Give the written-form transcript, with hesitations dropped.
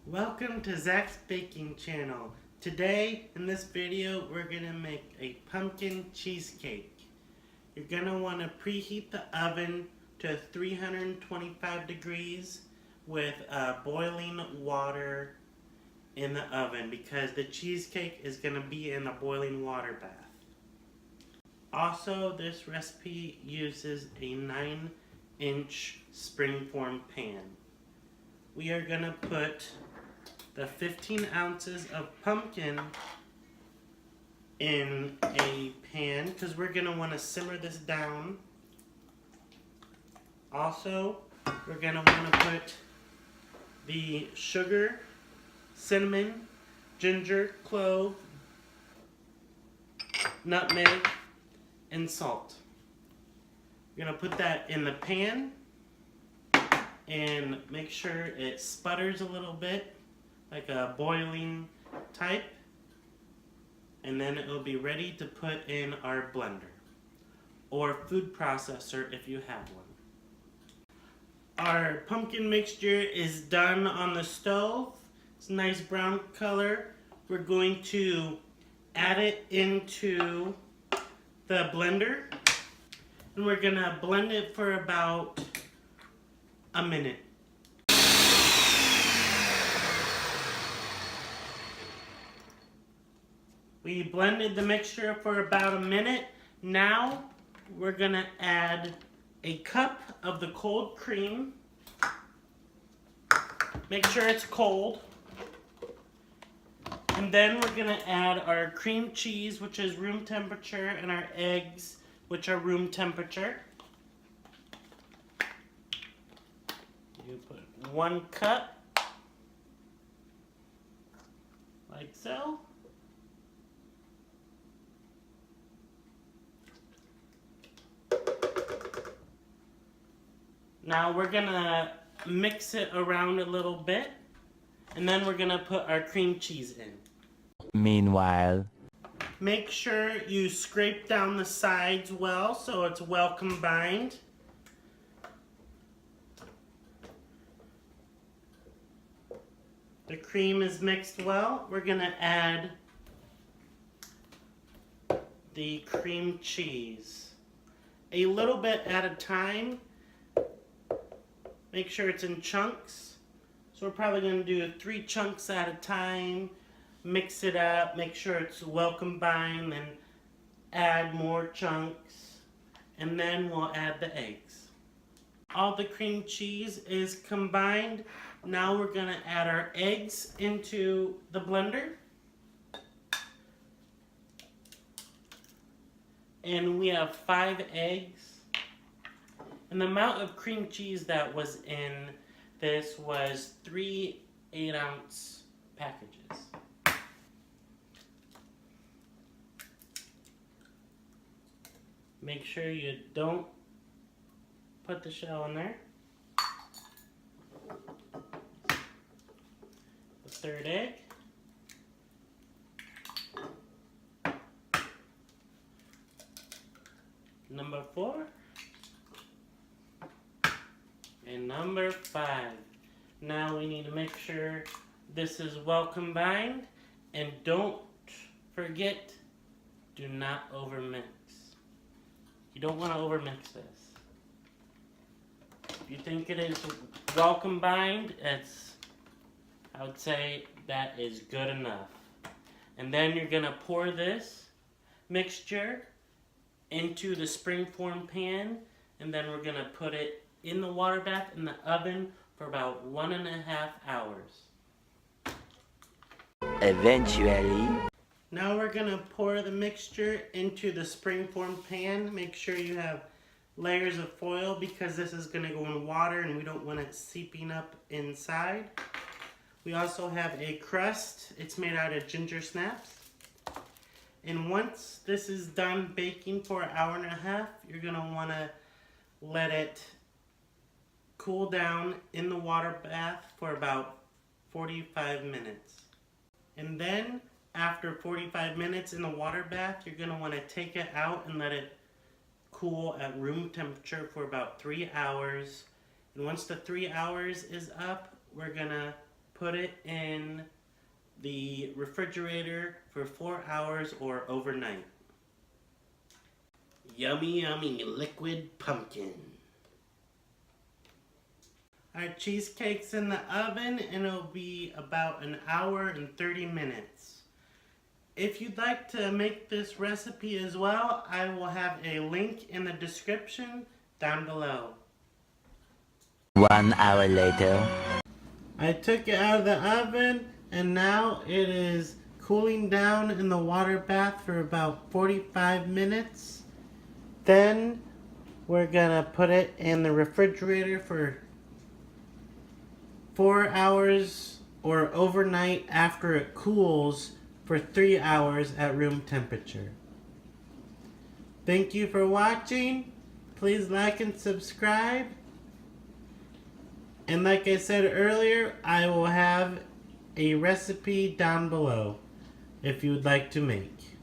Welcome to Zach's Baking Channel. Today, in this video, we're going to make a pumpkin cheesecake. You're going to want to preheat the oven to 325 degrees with boiling water in the oven because the cheesecake is going to be in a boiling water bath. Also, this recipe uses a 9-inch springform pan. We are going to put the 15 ounces of pumpkin in a pan because we're going to want to simmer this down. Also, we're going to want to put the sugar, cinnamon, ginger, clove, nutmeg, and salt. We're going to put that in the pan and make sure it sputters a little bit, like a boiling type, and then it will be ready to put in our blender or food processor if you have one. Our pumpkin mixture is done on the stove. It's a nice brown color. We're going to add it into the blender, and we're gonna blend it for about a minute. We blended the mixture for about a minute. Now we're gonna add a cup of the cold cream. Make sure it's cold. And then we're gonna add our cream cheese, which is room temperature, and our eggs, which are room temperature. You put 1 cup, like so. Now we're gonna mix it around a little bit, and then we're gonna put our cream cheese in. Meanwhile, make sure you scrape down the sides well so it's well combined. The cream is mixed well. We're gonna add the cream cheese a little bit at a time. Make sure it's in chunks. So we're probably going to do 3 chunks at a time. Mix it up, make sure it's well combined, then add more chunks, and then we'll add the eggs. All the cream cheese is combined. Now we're going to add our eggs into the blender. And we have 5 eggs. And the amount of cream cheese that was in this was 3 8-ounce packages. Make sure you don't put the shell in there. The 3rd egg. Number 4. And number 5. Now we need to make sure this is well combined, and don't forget, do not overmix. You don't want to overmix this. If you think it is well combined, I would say that is good enough. And then you're going to pour this mixture into the springform pan, and then we're going to put it in the water bath in the oven for about 1.5 hours. eventually. Now we're going to pour the mixture into the springform pan. Make sure you have layers of foil because this is going to go in water and we don't want it seeping up inside. We also have a crust. It's made out of ginger snaps. And once this is done baking for 1.5 hours, you're going to want to let it cool down in the water bath for about 45 minutes. And then after 45 minutes in the water bath, you're going to want to take it out and let it cool at room temperature for about 3 hours. And once the 3 hours is up, we're going to put it in the refrigerator for 4 hours or overnight. Yummy, yummy liquid pumpkin. Our cheesecake's in the oven and it'll be about an hour and 30 minutes. If you'd like to make this recipe as well, I will have a link in the description down below. 1 hour later. I took it out of the oven and now it is cooling down in the water bath for about 45 minutes. Then we're gonna put it in the refrigerator for 4 hours or overnight after it cools for 3 hours at room temperature. Thank you for watching. Please like and subscribe. And like I said earlier, I will have a recipe down below if you would like to make.